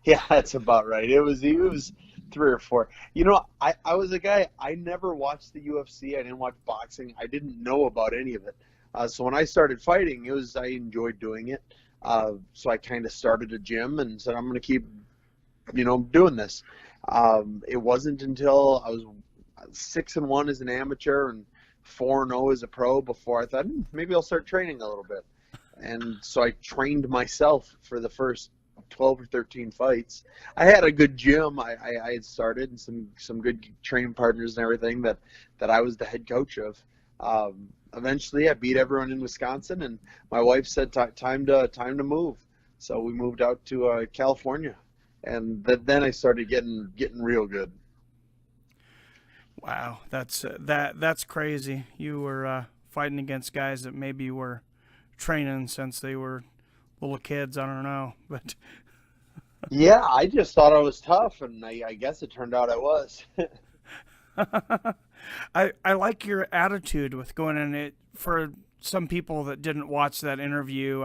Yeah, that's about right. It was three or four. I was a guy. I never watched the UFC. I didn't watch boxing. I didn't know about any of it. So when I started fighting, I enjoyed doing it. So I kind of started a gym and said I'm going to keep doing this. It wasn't until I was 6-1 as an amateur and 4-0 as a pro before I thought maybe I'll start training a little bit. And so I trained myself for the first 12 or 13 fights. I had a good gym. I had started and some good training partners and everything that I was the head coach of. Eventually, I beat everyone in Wisconsin, and my wife said time to move. So we moved out to California, and then I started getting real good. Wow, that's crazy. You were fighting against guys that maybe were training since they were little kids. I don't know, but Yeah, I just thought I was tough, and I guess it turned out I was. I like your attitude with going in it. For some people that didn't watch that interview,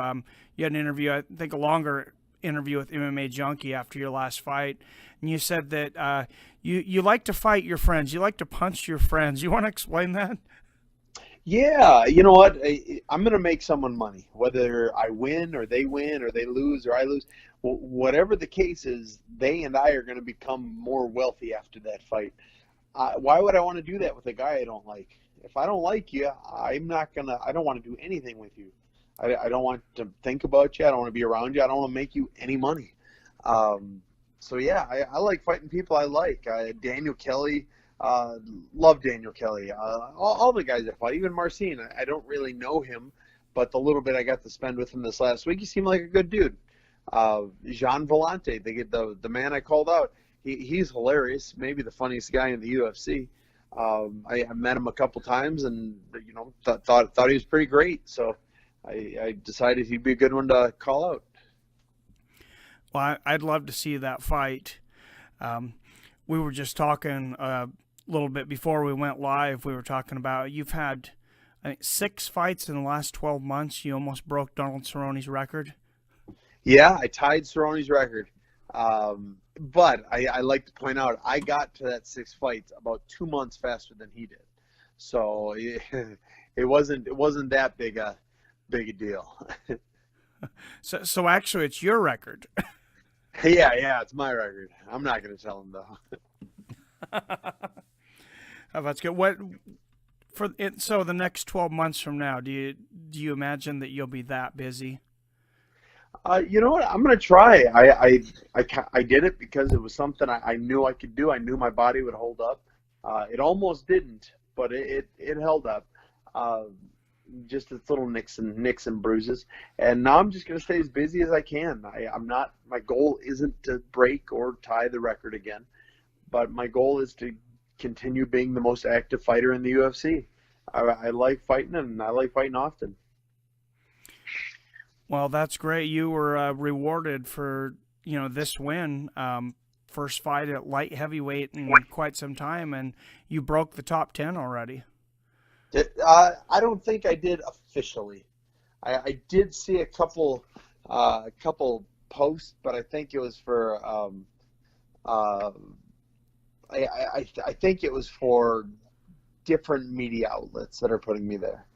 you had an interview, I think a longer interview with MMA Junkie after your last fight, and you said that you like to fight your friends, you like to punch your friends. You want to explain that? Yeah, you know what? I'm going to make someone money, whether I win or they lose or I lose. Whatever the case is, they and I are going to become more wealthy after that fight. Why would I want to do that with a guy I don't like? If I don't like you, I don't want to do anything with you. I don't want to think about you. I don't want to be around you. I don't want to make you any money. Um, so yeah, I like fighting people I like. Daniel Kelly, uh, love Daniel Kelly. All the guys that fight, even Marcin. I don't really know him, but the little bit I got to spend with him this last week, he seemed like a good dude. Jean Vellante, the man I called out. He's hilarious, maybe the funniest guy in the UFC. I met him a couple times, and thought he was pretty great. So I decided he'd be a good one to call out. Well, I'd love to see that fight. Um, we were just talking a little bit before we went live. We were talking about you've had, I think, 6 fights in the last 12 months. You almost broke Donald Cerrone's record. Yeah, I tied Cerrone's record, but I like to point out I got to that 6 fights about 2 months faster than he did. So it wasn't that big a deal. So actually, it's your record. Yeah, it's my record. I'm not going to tell him though. Oh, that's good. What for it? So the next 12 months from now, do you imagine that you'll be that busy? You know what? I'm gonna try. I did it because it was something I knew I could do. I knew my body would hold up. It almost didn't, but it held up. Uh, just its little nicks and bruises. And now I'm just gonna stay as busy as I can. I'm not. My goal isn't to break or tie the record again, but my goal is to continue being the most active fighter in the UFC. I like fighting and I like fighting often. Well, that's great. You were rewarded for this win. First fight at light heavyweight in quite some time, and you broke the top 10 already. I don't think I did officially. I did see a couple posts, but I think it was for uh, I think it was for different media outlets that are putting me there.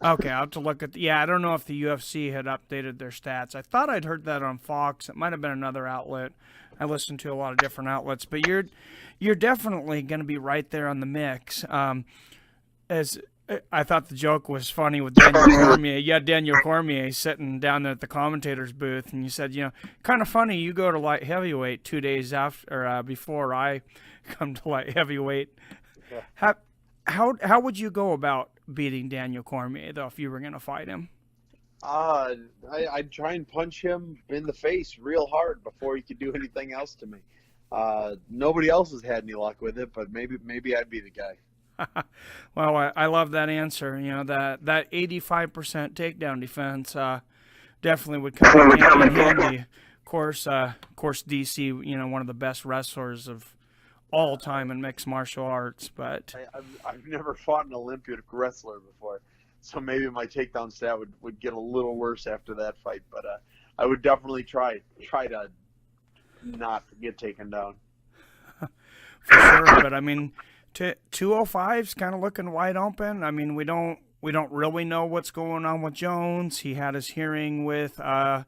Okay, I'll have to look at. Yeah, I don't know if the UFC had updated their stats. I thought I'd heard that on Fox. It might have been another outlet. I listen to a lot of different outlets, but you're definitely going to be right there on the mix. As I thought the joke was funny with Daniel Cormier. You had Daniel Cormier sitting down there at the commentator's booth, and you said, kind of funny. You go to light heavyweight 2 days after or before I come to light heavyweight. Yeah. How would you go about beating Daniel Cormier though if you were going to fight him? Uh, I'd try and punch him in the face real hard before he could do anything else to me. Nobody else has had any luck with it, but maybe I'd be the guy. Well, I love that answer. That 85% takedown defense definitely would come in handy. Of course, DC, one of the best wrestlers of all time in mixed martial arts. But I've never fought an Olympic wrestler before, so maybe my takedown stat would get a little worse after that fight. But I would definitely try to not get taken down. For sure. But I mean, 205's kind of looking wide open. I mean, we don't really know what's going on with Jones. He had his hearing with the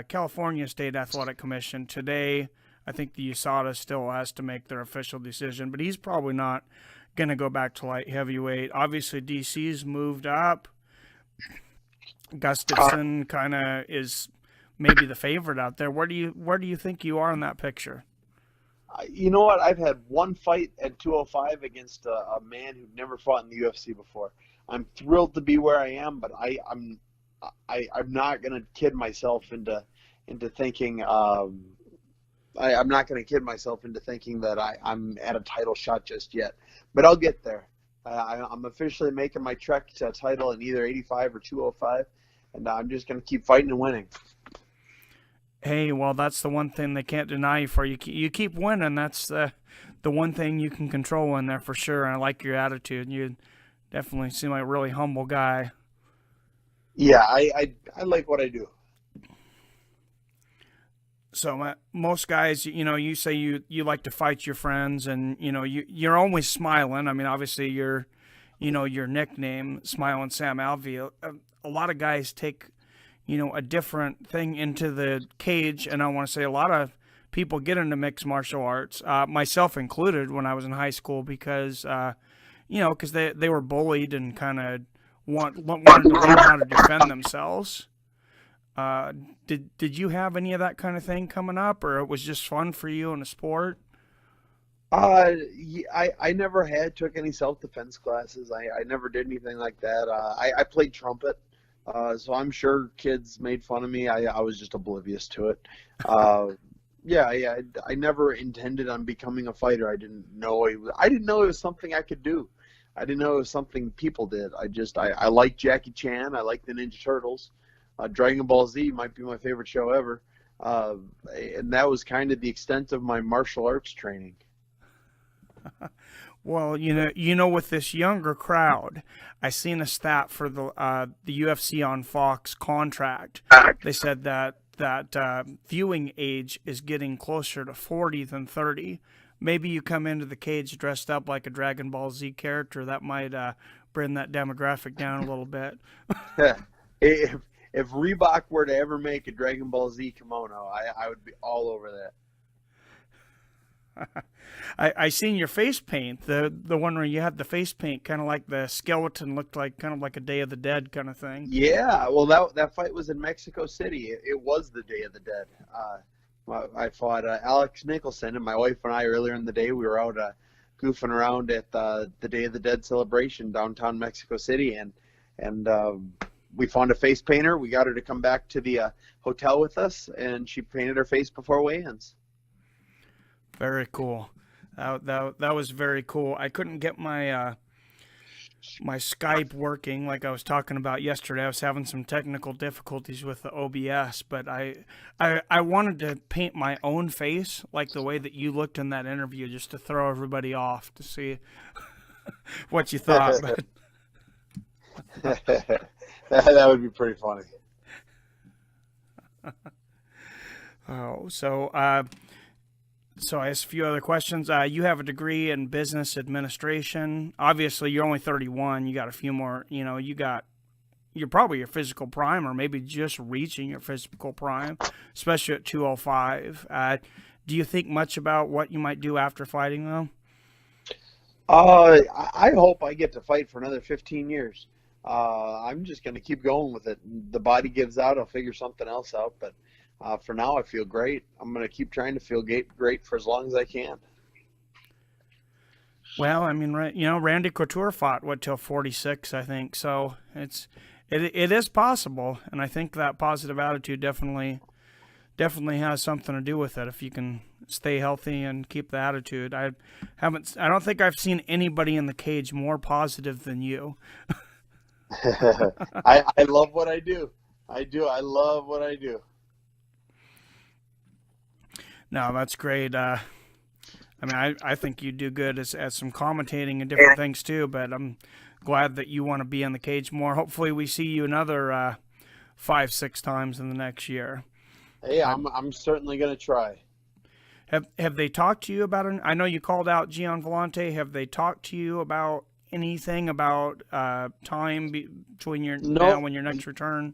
California State Athletic Commission today. I think the USADA still has to make their official decision, but he's probably not going to go back to light heavyweight. Obviously, DC's moved up. Gustafson kind of is maybe the favorite out there. Where do you think you are in that picture? You know what? I've had one fight at 205 against a man who'd never fought in the UFC before. I'm thrilled to be where I am, but I'm not going to kid myself into thinking. I'm not going to kid myself into thinking that I'm at a title shot just yet. But I'll get there. I'm officially making my trek to a title in either 85 or 205, and I'm just going to keep fighting and winning. Hey, well, that's the one thing they can't deny you for. You keep winning. That's the one thing you can control in there for sure. And I like your attitude. You definitely seem like a really humble guy. Yeah, I like what I do. So most guys, you say you like to fight your friends, and you're always smiling. I mean, obviously your nickname, Smilin Sam Alvey. A lot of guys take a different thing into the cage, and I want to say a lot of people get into mixed martial arts, myself included, when I was in high school, because because they were bullied and kind of wanted to learn how to defend themselves. Did you have any of that kind of thing coming up, or it was just fun for you in a sport? I never took any self-defense classes. I never did anything like that. I played trumpet, so I'm sure kids made fun of me. I was just oblivious to it. Yeah. I never intended on becoming a fighter. I didn't know it was something I could do. I didn't know it was something people did. I like Jackie Chan. I like the Ninja Turtles. Dragon Ball Z might be my favorite show ever. And that was kind of the extent of my martial arts training. Well, with this younger crowd, I seen a stat for the UFC on Fox contract. They said that viewing age is getting closer to 40 than 30. Maybe you come into the cage dressed up like a Dragon Ball Z character. That might bring that demographic down a little bit. If Reebok were to ever make a Dragon Ball Z kimono, I would be all over that. I seen your face paint, the one where you had the face paint, kind of like the skeleton looked like, kind of like a Day of the Dead kind of thing. Yeah, well, that fight was in Mexico City. It was the Day of the Dead. I fought Alex Nicholson, and my wife and I earlier in the day, we were out goofing around at the Day of the Dead celebration downtown Mexico City, and we found a face painter. We got her to come back to the hotel with us, and she painted her face before weigh-ins. Very cool. That was very cool. I couldn't get my my Skype working like I was talking about yesterday. I was having some technical difficulties with the OBS, but I wanted to paint my own face like the way that you looked in that interview, just to throw everybody off to see what you thought. That would be pretty funny. Oh, so I asked a few other questions. You have a degree in business administration. Obviously, you're only 31. You got a few more. You're probably your physical prime, or maybe just reaching your physical prime, especially at 205. Do you think much about what you might do after fighting, though? I hope I get to fight for another 15 years. I'm just going to keep going with it. The body gives out, I'll figure something else out. But for now, I feel great. I'm going to keep trying to feel great for as long as I can. Well, I mean, Randy Couture fought till 46, I think. So it is possible, and I think that positive attitude definitely has something to do with it. If you can stay healthy and keep the attitude, I don't think I've seen anybody in the cage more positive than you. I love what I do. I love what I do. No, that's great. I mean, I think you do good as some commentating and different things too, but I'm glad that you want to be in the cage more. Hopefully we see you another 5-6 times in the next year. Hey, I, I'm certainly gonna try. have they talked to you about it? I know you called out Gian Vellante. Have they talked to you about anything about time between your No, now and your next return?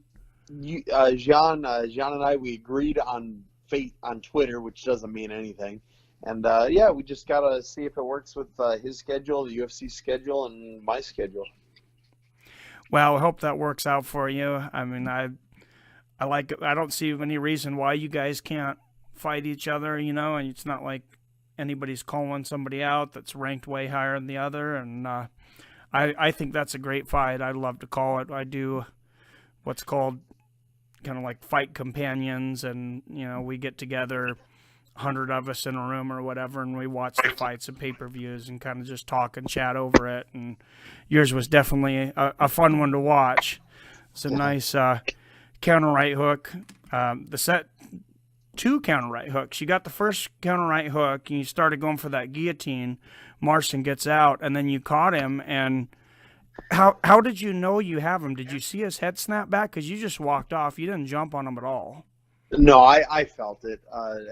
Jean and I, we agreed on fate on Twitter, which doesn't mean anything. And yeah, we just gotta see if it works with his schedule, the UFC schedule, and my schedule. Well, I hope that works out for you. I mean, I don't see any reason why you guys can't fight each other, and it's not like anybody's calling somebody out that's ranked way higher than the other. And I think that's a great fight. I love to call it. I do what's called kind of like fight companions, and we get together, 100 of us in a room or whatever, and we watch the fights and pay-per-views and kind of just talk and chat over it. And yours was definitely a fun one to watch. It's a nice counter right hook. The set two counter right hooks. You got the first counter right hook, and you started going for that guillotine. Marcin gets out, and then you caught him. And how did you know you have him? Did you see his head snap back? Because you just walked off. You didn't jump on him at all. No, I felt it.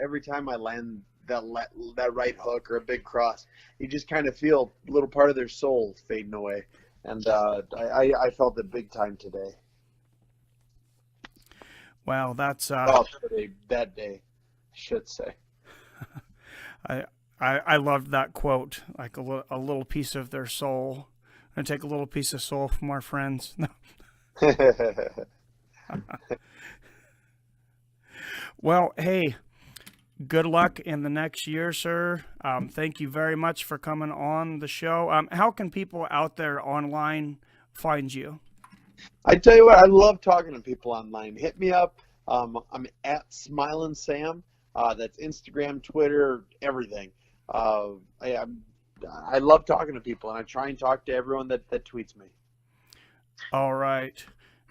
Every time I land that right hook or a big cross, you just kind of feel a little part of their soul fading away. And I felt it big time today. Well, that's Today, that day, I should say. I loved that quote, like a little piece of their soul. And take a little piece of soul from our friends. Well, hey, good luck in the next year, sir. Thank you very much for coming on the show. How can people out there online find you? I tell you what, I love talking to people online. Hit me up. I'm at Smilin Sam. That's Instagram, Twitter, everything. I love talking to people, and I try and talk to everyone that tweets me. All right.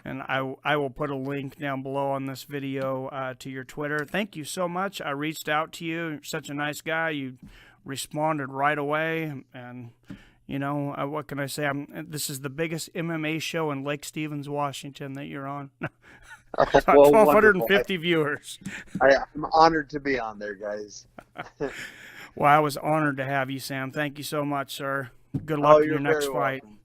And I will put a link down below on this video to your Twitter. Thank you so much. I reached out to you. You're such a nice guy. You responded right away. And, what can I say? This is the biggest MMA show in Lake Stevens, Washington that you're on. Well, 1,250 viewers. I'm honored to be on there, guys. Well, I was honored to have you, Sam. Thank you so much, sir. Good luck in your next fight. Welcome.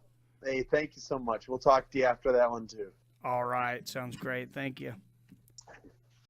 Hey, thank you so much. We'll talk to you after that one, too. All right. Sounds great. Thank you.